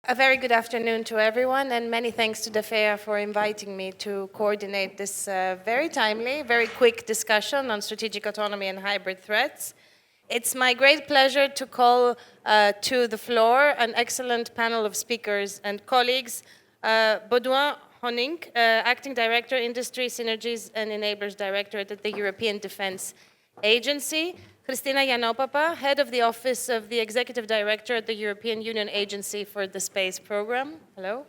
A very good afternoon to everyone, and many thanks to DEFEA for inviting me to coordinate this very timely, very quick discussion on strategic autonomy and hybrid threats. It's my great pleasure to call to the floor an excellent panel of speakers and colleagues. Baudouin, Heuninckx, Acting Director, Industry, Synergies and Enablers Directorate at the European Defence Agency. Christina Giannopapa, Head of the Office of the Executive Director at the European Union Agency for the Space Programme. Hello.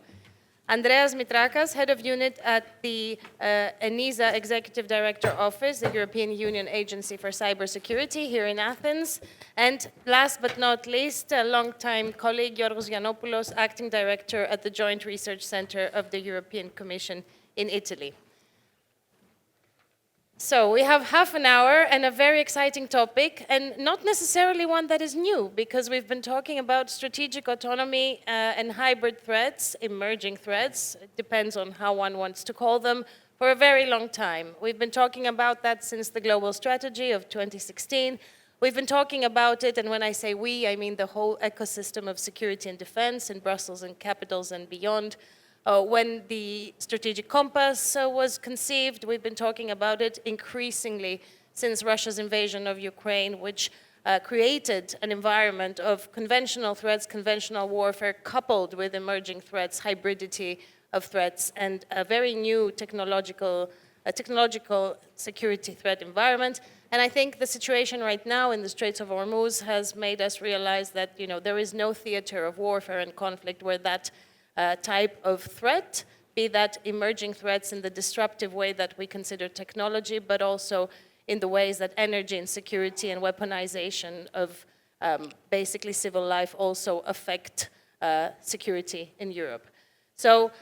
Andreas Mitrakas, Head of Unit at the ENISA Executive Director Office, the European Union Agency for Cybersecurity here in Athens. And last but not least, a longtime colleague, Giorgos Giannopoulos, Acting Director at the Joint Research Centre of the European Commission in Italy. So we have half an hour and a very exciting topic, and not necessarily one that is new, because we've been talking about strategic autonomy and hybrid threats, emerging threats, it depends on how one wants to call them, for a very long time. We've been talking about that since the global strategy of 2016. We've been talking about it, and when I say we, I mean the whole ecosystem of security and defense in Brussels and capitals and beyond. When the strategic compass was conceived, we've been talking about it increasingly since Russia's invasion of Ukraine, which created an environment of conventional threats, conventional warfare, coupled with emerging threats, hybridity of threats, and a very new technological security threat environment. And I think the situation right now in the Straits of Hormuz has made us realize that there is no theater of warfare and conflict where that type of threat, be that emerging threats in the disruptive way that we consider technology, but also in the ways that energy and security and weaponization of basically civil life also affect security in Europe. So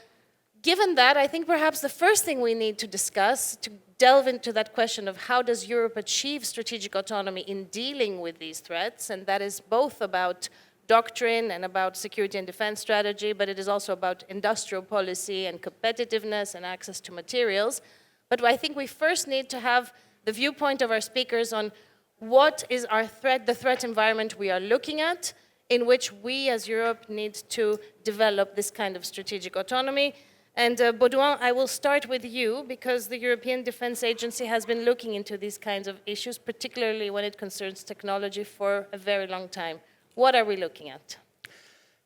given that, I think perhaps the first thing we need to discuss, to delve into that question of how does Europe achieve strategic autonomy in dealing with these threats, and that is both about doctrine and about security and defense strategy, but it is also about industrial policy and competitiveness and access to materials. But I think we first need to have the viewpoint of our speakers on what is our threat, the threat environment we are looking at, in which we as Europe need to develop this kind of strategic autonomy. And Baudouin, I will start with you, because the European Defense Agency has been looking into these kinds of issues, particularly when it concerns technology, for a very long time. What are we looking at?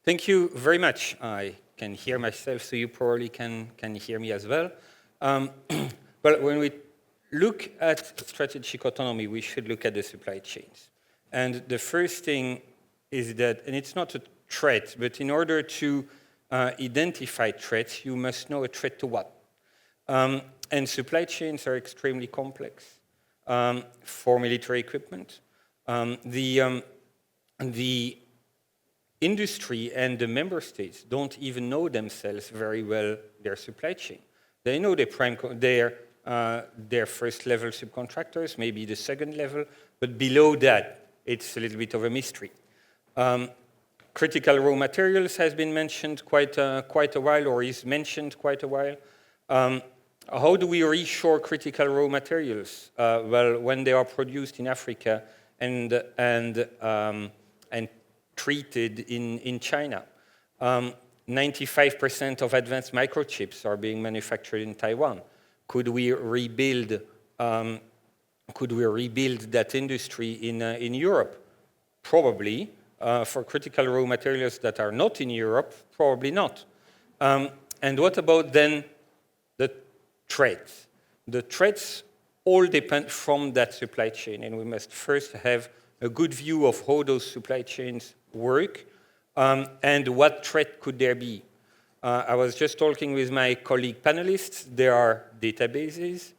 Thank you very much. I can hear myself, so you probably can hear me as well. But when we look at strategic autonomy, we should look at the supply chains. And the first thing is that, and it's not a threat, but in order to identify threats, you must know a threat to what. And supply chains are extremely complex for military equipment. The industry and the member states don't even know themselves very well their supply chain. They know their first level subcontractors, maybe the second level, but below that, it's a little bit of a mystery. Critical raw materials has been mentioned quite a while, or is mentioned quite a while. How do we reshore critical raw materials? Well, when they are produced in Africa and treated in China. 95% of advanced microchips are being manufactured in Taiwan. Could we rebuild that industry in Europe? Probably. For critical raw materials that are not in Europe, probably not. And what about then the threats? The threats all depend from that supply chain, and we must first have a good view of how those supply chains work and what threat could there be. I was just talking with my colleague panelists. There are databases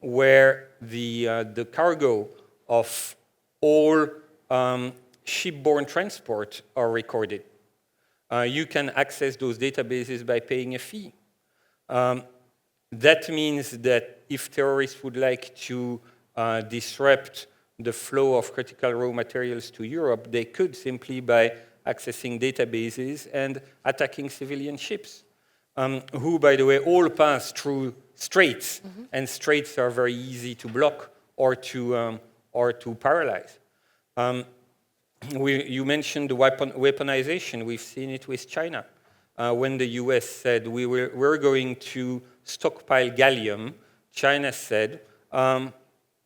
where the cargo of all shipborne transport are recorded. You can access those databases by paying a fee. That means that if terrorists would like to disrupt the flow of critical raw materials to Europe, they could simply by accessing databases and attacking civilian ships, who, by the way, all pass through straits, and straits are very easy to block or to paralyze. You mentioned the weaponization. We've seen it with China. When the US said we're going to stockpile gallium, China said, oh,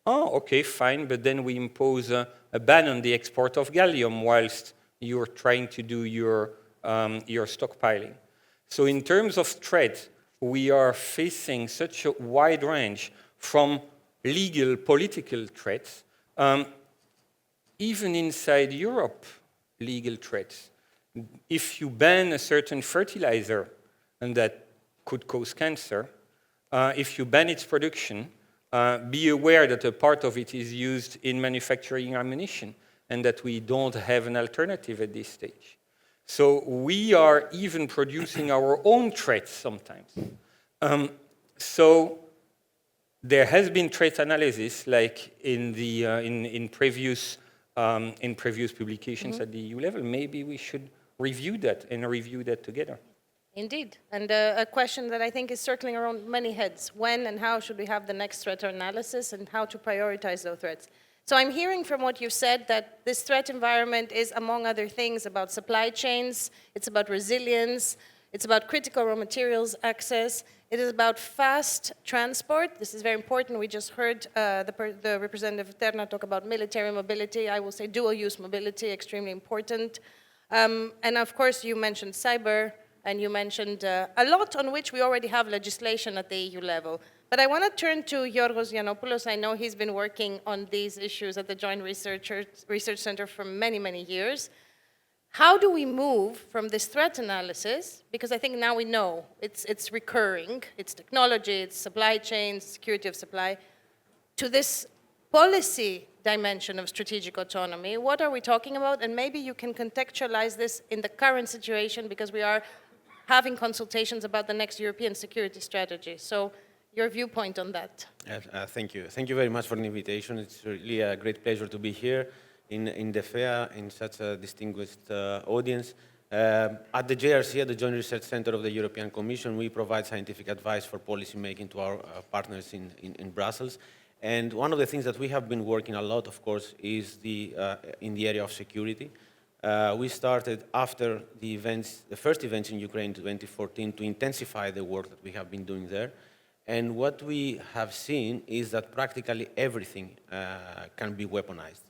okay, fine, but then we impose a ban on the export of gallium whilst you're trying to do your stockpiling. So in terms of threat, we are facing such a wide range from legal, political threats, even inside Europe, legal threats. If you ban a certain fertilizer, and that could cause cancer, if you ban its production, be aware that a part of it is used in manufacturing ammunition, and that we don't have an alternative at this stage. So we are even producing our own threats sometimes. So there has been threat analysis, like in previous publications at the EU level. Maybe we should review that and review that together. Indeed, and a question that I think is circling around many heads: when and how should we have the next threat analysis, and how to prioritize those threats? So I'm hearing from what you said that this threat environment is, among other things, about supply chains, it's about resilience, it's about critical raw materials access, it is about fast transport. This is very important. We just heard the representative Terna talk about military mobility. I will say dual-use mobility, extremely important. And of course, you mentioned cyber, and you mentioned a lot on which we already have legislation at the EU level. But I want to turn to Giorgos Giannopoulos. I know he's been working on these issues at the Joint Research Center for many, many years. How do we move from this threat analysis, because I think now we know it's recurring, it's technology, it's supply chains, security of supply, to this policy dimension of strategic autonomy? What are we talking about? And maybe you can contextualize this in the current situation, because we are having consultations about the next European security strategy. So your viewpoint on that. Thank you. Thank you very much for the invitation. It's really a great pleasure to be here in DEFEA, in such a distinguished audience. At the JRC, at the Joint Research Center of the European Commission, we provide scientific advice for policy making to our partners in Brussels. And one of the things that we have been working a lot, of course, is in the area of security. We started after the first events in Ukraine in 2014 to intensify the work that we have been doing there. And what we have seen is that practically everything can be weaponized.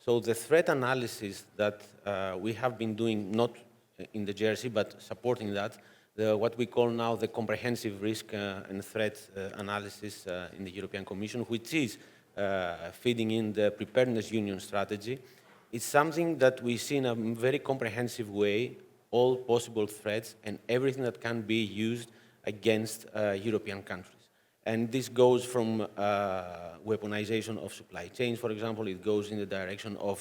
So the threat analysis that we have been doing, not in the JRC, but supporting that, what we call now the comprehensive risk and threat analysis in the European Commission, which is feeding in the preparedness union strategy. It's something that we see in a very comprehensive way, all possible threats and everything that can be used against European countries. And this goes from weaponization of supply chains, for example. It goes in the direction of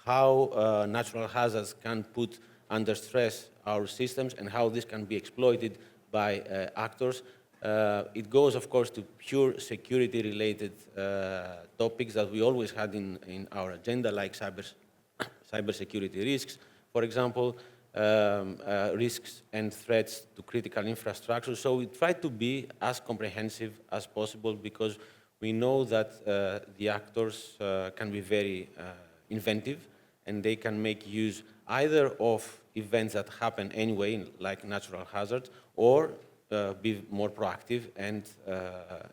how natural hazards can put under stress our systems and how this can be exploited by actors. It goes, of course, to pure security-related topics that we always had in our agenda, like cybersecurity risks, for example, risks and threats to critical infrastructure. So we try to be as comprehensive as possible, because we know that the actors can be very inventive, and they can make use either of events that happen anyway, like natural hazards, or be more proactive and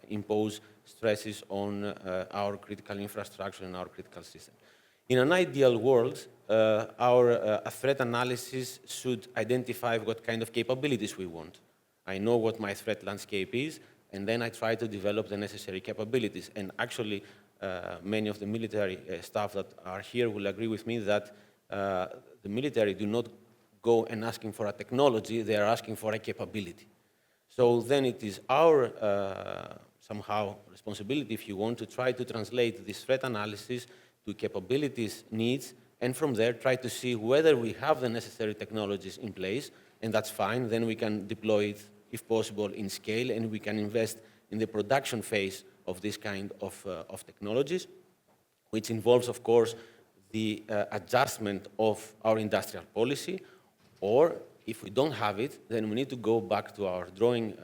impose stresses on our critical infrastructure and our critical system. In an ideal world, our threat analysis should identify what kind of capabilities we want. I know what my threat landscape is, and then I try to develop the necessary capabilities. And actually, many of the military staff that are here will agree with me that the military do not go and asking for a technology, they are asking for a capability. So then it is our, somehow, responsibility, if you want, to try to translate this threat analysis to capabilities needs, and from there try to see whether we have the necessary technologies in place, and that's fine. Then we can deploy it, if possible, in scale, and we can invest in the production phase of this kind of technologies, which involves, of course, the adjustment of our industrial policy, or if we don't have it, then we need to go back to our drawing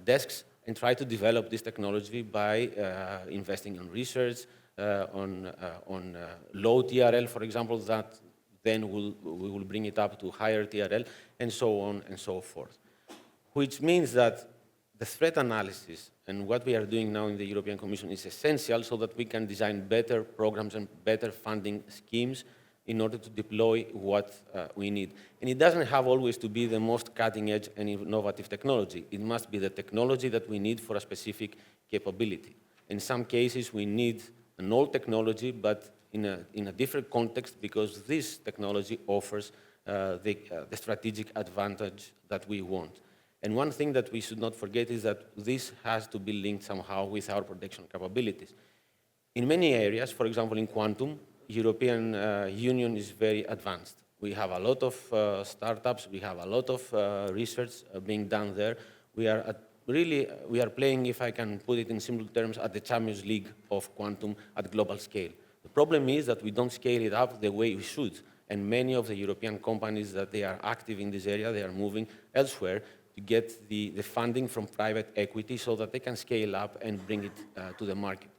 desks and try to develop this technology by investing in research, on low TRL, for example, that then we will bring it up to higher TRL, and so on and so forth. Which means that the threat analysis and what we are doing now in the European Commission is essential so that we can design better programs and better funding schemes in order to deploy what we need. And it doesn't have always to be the most cutting-edge and innovative technology. It must be the technology that we need for a specific capability. In some cases, we need an old technology, but in a different context, because this technology offers the strategic advantage that we want. And one thing that we should not forget is that this has to be linked somehow with our protection capabilities. In many areas, for example, in quantum, European Union is very advanced. We have a lot of startups, we have a lot of research being done there. We are playing, if I can put it in simple terms, at the Champions League of quantum at global scale. The problem is that we don't scale it up the way we should. And many of the European companies that they are active in this area, they are moving elsewhere to get the funding from private equity so that they can scale up and bring it to the market.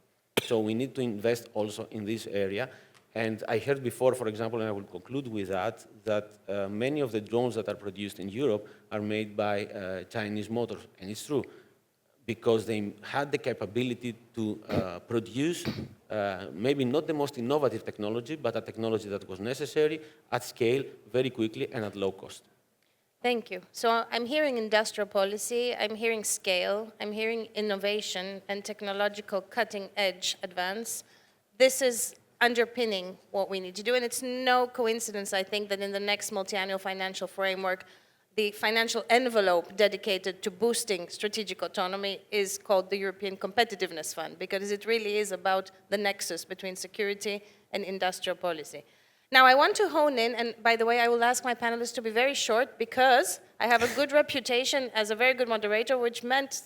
So we need to invest also in this area. And I heard before, for example, and I will conclude with that, that many of the drones that are produced in Europe are made by Chinese motors. And it's true, because they had the capability to produce maybe not the most innovative technology, but a technology that was necessary at scale, very quickly, and at low cost. Thank you. So I'm hearing industrial policy, I'm hearing scale, I'm hearing innovation and technological cutting-edge advance. This is underpinning what we need to do, and it's no coincidence, I think, that in the next multi-annual financial framework, the financial envelope dedicated to boosting strategic autonomy is called the European Competitiveness Fund, because it really is about the nexus between security and industrial policy. Now, I want to hone in, and by the way, I will ask my panelists to be very short, because I have a good reputation as a very good moderator, which meant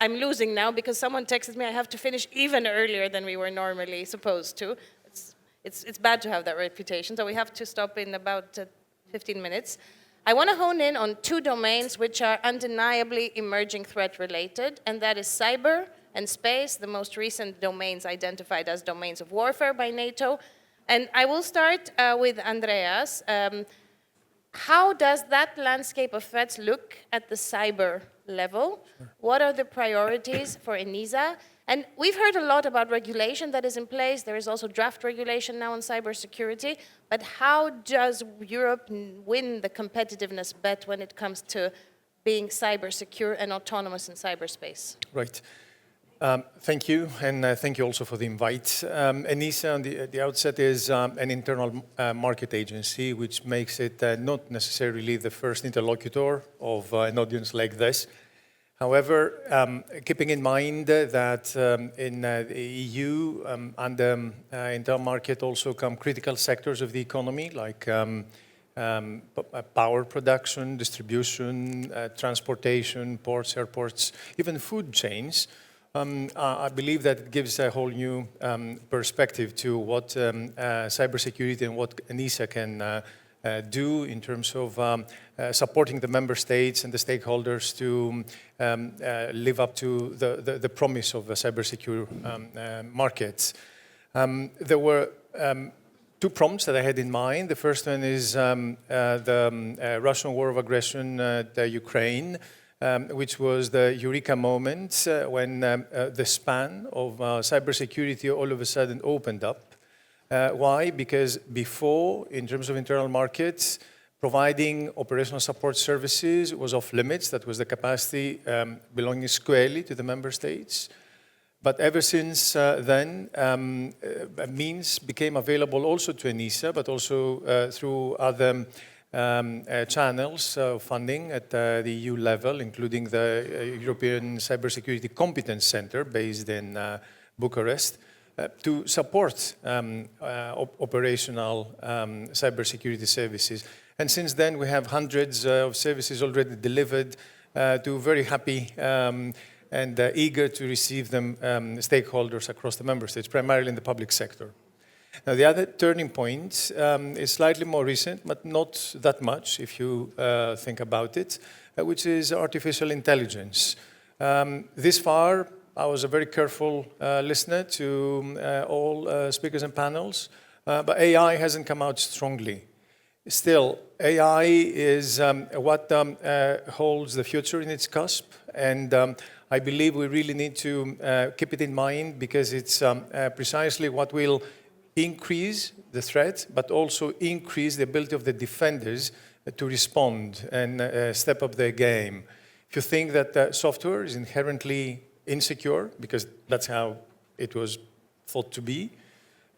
I'm losing now because someone texted me I have to finish even earlier than we were normally supposed to. It's bad to have that reputation, so we have to stop in about 15 minutes. I want to hone in on two domains which are undeniably emerging threat related, and that is cyber and space, the most recent domains identified as domains of warfare by NATO. And I will start with Andreas. How does that landscape of threats look at the cyber level? What are the priorities for ENISA? And we've heard a lot about regulation that is in place. There is also draft regulation now on cybersecurity. But how does Europe win the competitiveness bet when it comes to being cyber secure and autonomous in cyberspace? Right. Thank you, and thank you also for the invite. ENISA, at the outset, is an internal market agency, which makes it not necessarily the first interlocutor of an audience like this. However, keeping in mind that in the EU and the internal market also come critical sectors of the economy, like power production, distribution, transportation, ports, airports, even food chains, I believe that it gives a whole new perspective to what cybersecurity and what ENISA can do in terms of supporting the member states and the stakeholders to live up to the promise of a cybersecure markets. There were two prompts that I had in mind. The first one is the Russian war of aggression to Ukraine, which was the eureka moment when the span of cybersecurity all of a sudden opened up. Why? Because before, in terms of internal markets, providing operational support services was off limits. That was the capacity belonging squarely to the member states. But ever since then, means became available also to ENISA, but also through other channels of funding at the EU level, including the European Cybersecurity Competence Center based in Bucharest, to support operational cybersecurity services. And since then, we have hundreds of services already delivered to very happy and eager to receive them stakeholders across the member states, primarily in the public sector. Now, the other turning point is slightly more recent, but not that much if you think about it, which is artificial intelligence. This far, I was a very careful listener to all speakers and panels, but AI hasn't come out strongly. Still, AI is what holds the future in its cusp, and I believe we really need to keep it in mind because it's precisely what will increase the threat, but also increase the ability of the defenders to respond and step up their game. If you think that software is inherently insecure, because that's how it was thought to be,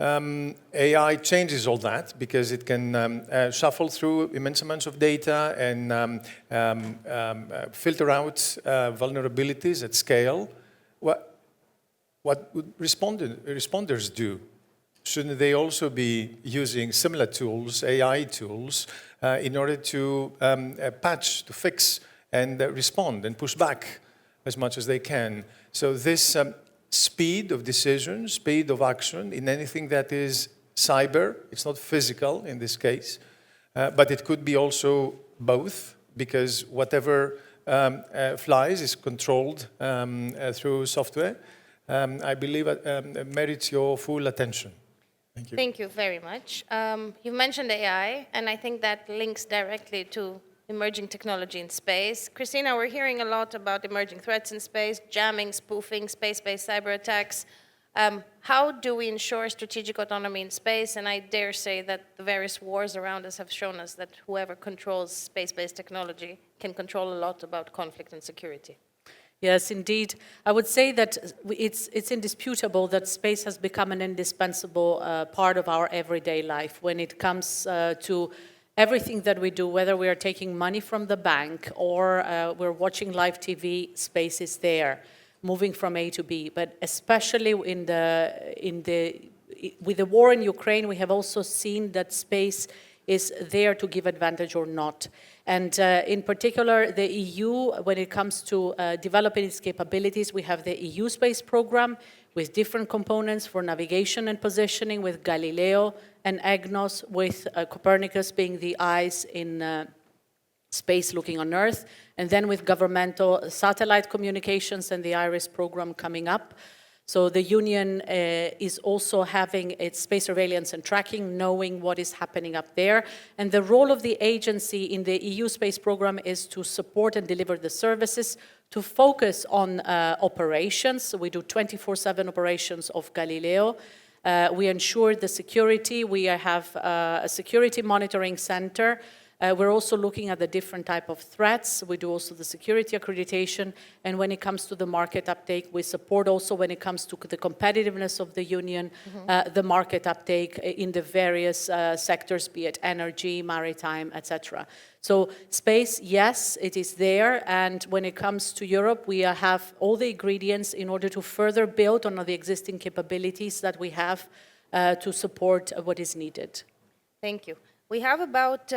AI changes all that because it can shuffle through immense amounts of data and filter out vulnerabilities at scale. What would responders do? Shouldn't they also be using similar tools, AI tools, in order to patch, to fix, and respond and push back as much as they can? So this speed of decision, speed of action in anything that is cyber, it's not physical in this case, but it could be also both, because whatever flies is controlled through software. I believe merits your full attention. Thank you. Thank you very much. You mentioned AI, and I think that links directly to emerging technology in space. Christina, we're hearing a lot about emerging threats in space, jamming, spoofing, space-based cyber attacks. How do we ensure strategic autonomy in space? And I dare say that the various wars around us have shown us that whoever controls space-based technology can control a lot about conflict and security. Yes, indeed. I would say that it's indisputable that space has become an indispensable part of our everyday life when it comes to everything that we do, whether we are taking money from the bank or we're watching live TV, space is there, moving from A to B. But especially with the war in Ukraine, we have also seen that space is there to give advantage or not. And in particular, the EU, when it comes to developing its capabilities, we have the EU space program with different components for navigation and positioning, with Galileo and EGNOS, with Copernicus being the eyes in space looking on Earth, and then with governmental satellite communications and the IRIS program coming up. So the Union is also having its space surveillance and tracking, knowing what is happening up there. And the role of the agency in the EU space program is to support and deliver the services, to focus on operations. So we do 24/7 operations of Galileo. We ensure the security. We have a security monitoring center. We're also looking at the different type of threats. We do also the security accreditation. And when it comes to the market uptake, we support also when it comes to the competitiveness of the union, the market uptake in the various sectors, be it energy, maritime, etc. So space, yes, it is there. And when it comes to Europe, we have all the ingredients in order to further build on the existing capabilities that we have to support what is needed. Thank you. We have about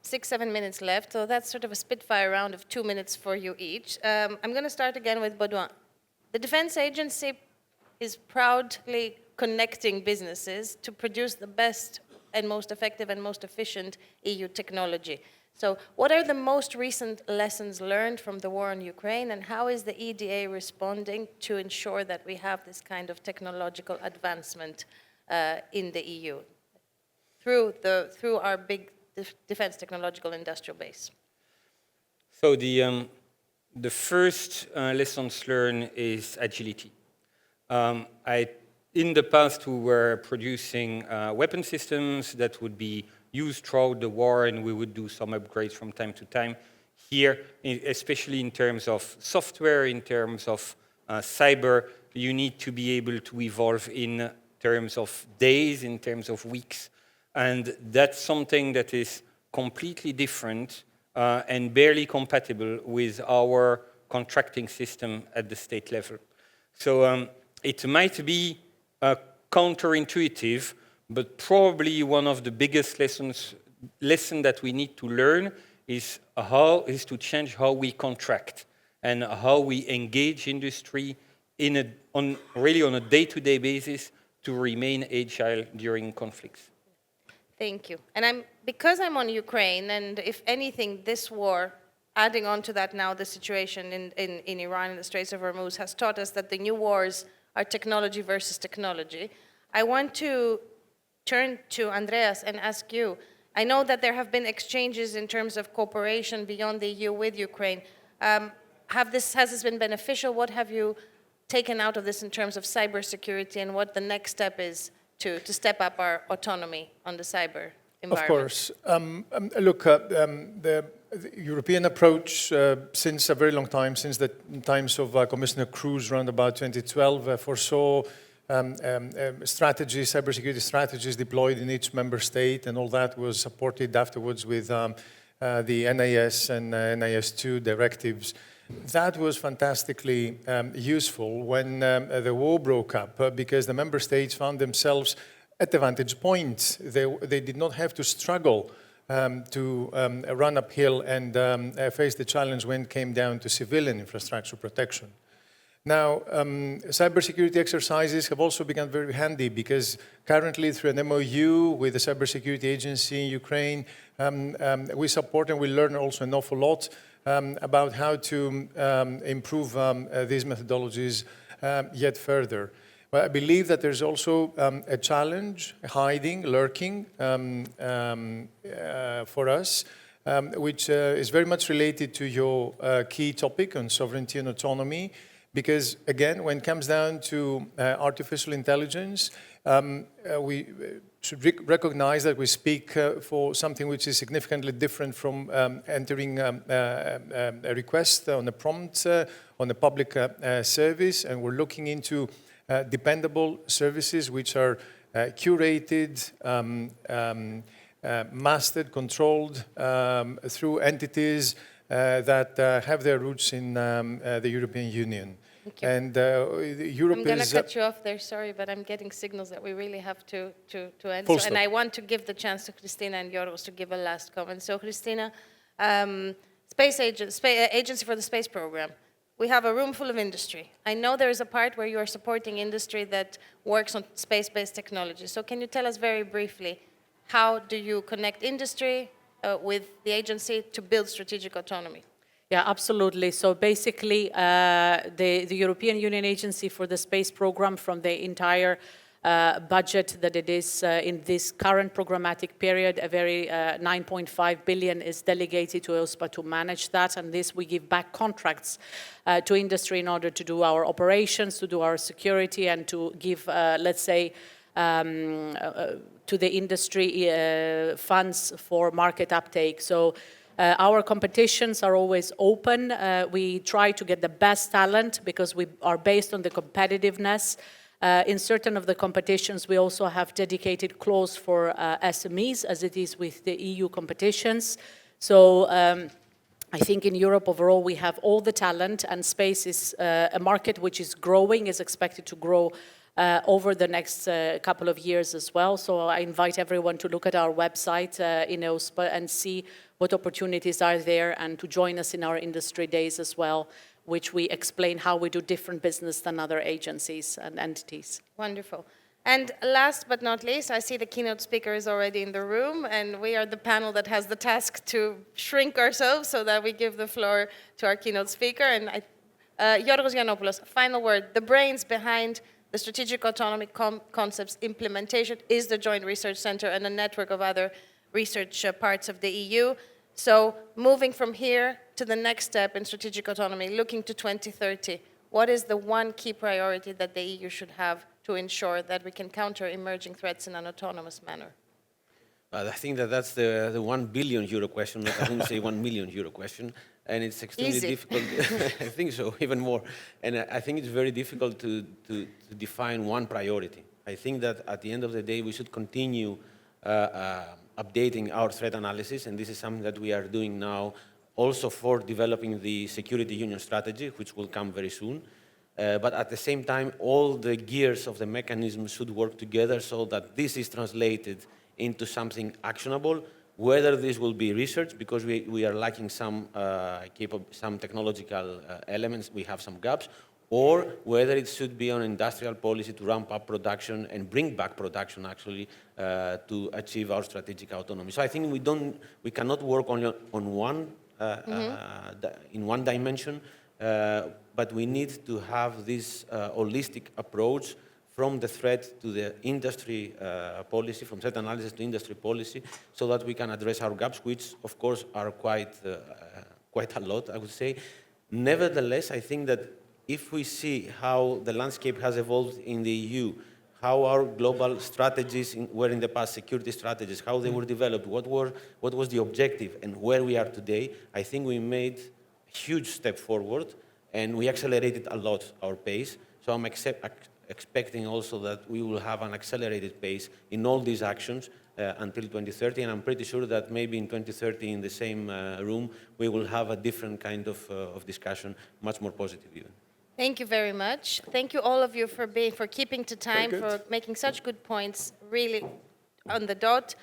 6-7 minutes left, so that's sort of a spitfire round of 2 minutes for you each. I'm going to start again with Baudouin. The Defense Agency is proudly connecting businesses to produce the best and most effective and most efficient EU technology. So what are the most recent lessons learned from the war in Ukraine, and how is the EDA responding to ensure that we have this kind of technological advancement in the EU through our big defense technological industrial base? So the first lessons learned is agility. In the past, we were producing weapon systems that would be used throughout the war, and we would do some upgrades from time to time. Here, especially in terms of software, in terms of cyber, you need to be able to evolve in terms of days, in terms of weeks. And that's something that is completely different and barely compatible with our contracting system at the state level. So it might be counterintuitive, but probably one of the biggest lessons that we need to learn is to change how we contract and how we engage industry really on a day-to-day basis to remain agile during conflicts. Thank you. And because I'm on Ukraine, and if anything, this war adding on to that now, the situation in Iran and the Straits of Hormuz has taught us that the new wars are technology versus technology. I want to turn to Andreas and ask you, I know that there have been exchanges in terms of cooperation beyond the EU with Ukraine. Has this been beneficial? What have you taken out of this in terms of cybersecurity, and what the next step is to step up our autonomy on the cyber environment? Of course. Look, the European approach since a very long time, since the times of Commissioner Cruz around about 2012, foresaw strategies, cybersecurity strategies deployed in each member state, and all that was supported afterwards with the NIS and NIS2 directives. That was fantastically useful when the war broke up because the member states found themselves at the vantage point. They did not have to struggle to run uphill and face the challenge when it came down to civilian infrastructure protection. Now, cybersecurity exercises have also become very handy because currently through an MOU with the Cybersecurity Agency in Ukraine, we support and we learn also an awful lot about how to improve these methodologies yet further. But I believe that there's also a challenge hiding, lurking for us, which is very much related to your key topic on sovereignty and autonomy. Because, again, when it comes down to artificial intelligence, we should recognize that we speak for something which is significantly different from entering a request on a prompt on a public service. And we're looking into dependable services which are curated, mastered, controlled through entities that have their roots in the European Union. And Europe I'm going to is... cut you off there, sorry, but I'm getting signals that we really have to end. Full So, and stop. I want to give the chance to Christina and Giorgos to give a last comment. So, Christina, Agency for the Space Program. We have a room full of industry. I know there is a part where you are supporting industry that works on space-based technology. So can you tell us very briefly, how do you connect industry with the agency to build strategic autonomy? Yeah, absolutely. So basically, the European Union Agency for the Space Program, from the entire budget that it is in this current programmatic period, a very 9.5 billion is delegated to EUSPA to manage that, and this we give back contracts to industry in order to do our operations, to do our security, and to give, let's say, to the industry funds for market uptake. So our competitions are always open. We try to get the best talent because we are based on the competitiveness. In certain of the competitions, we also have dedicated clause for SMEs, as it is with the EU competitions. So I think in Europe overall, we have all the talent, and space is a market which is growing, is expected to grow over the next couple of years as well. So I invite everyone to look at our website in EUSPA and see what opportunities are there, and to join us in our industry days as well, which we explain how we do different business than other agencies and entities. Wonderful. And last but not least, I see the keynote speaker is already in the room, and we are the panel that has the task to shrink ourselves so that we give the floor to our keynote speaker. And Giorgos Giannopoulos, final word, the brains behind the strategic autonomy concepts implementation is the Joint Research Center and a network of other research parts of the EU. So moving from here to the next step in strategic autonomy, looking to 2030, what is the one key priority that the EU should have to ensure that we can counter emerging threats in an autonomous manner? I think that that's the 1 billion euro question, not I wouldn't say 1 million euro question. And it's extremely difficult. I think so, even more. And I think it's very difficult to define one priority. I think that at the end of the day, we should continue updating our threat analysis, and this is something that we are doing now also for developing the security union strategy, which will come very soon. But at the same time, all the gears of the mechanism should work together so that this is translated into something actionable, whether this will be research, because we are lacking some technological elements, we have some gaps, or whether it should be on industrial policy to ramp up production and bring back production, actually, to achieve our strategic autonomy. So I think we cannot work only on one in one dimension, but we need to have this holistic approach from the threat to the industry policy, from threat analysis to industry policy, so that we can address our gaps, which of course are quite a lot, I would say. Nevertheless, I think that if we see how the landscape has evolved in the EU, how our global strategies were in the past, security strategies, how they were developed, what was the objective, and where we are today, I think we made a huge step forward, and we accelerated a lot our pace. So I'm expecting also that we will have an accelerated pace in all these actions until 2030, and I'm pretty sure that maybe in 2030 in the same room, we will have a different kind of discussion, much more positive even. Thank you very much. Thank you all of you for keeping to time, for making such good points, really on the dot.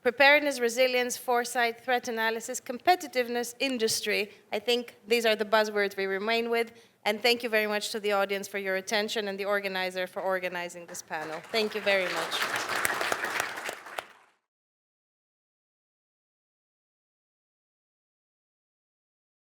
Preparedness, resilience, foresight, threat analysis, competitiveness, industry. I think these are the buzzwords we remain with. And thank you very much to the audience for your attention and the organizer for organizing this panel. Thank you very much.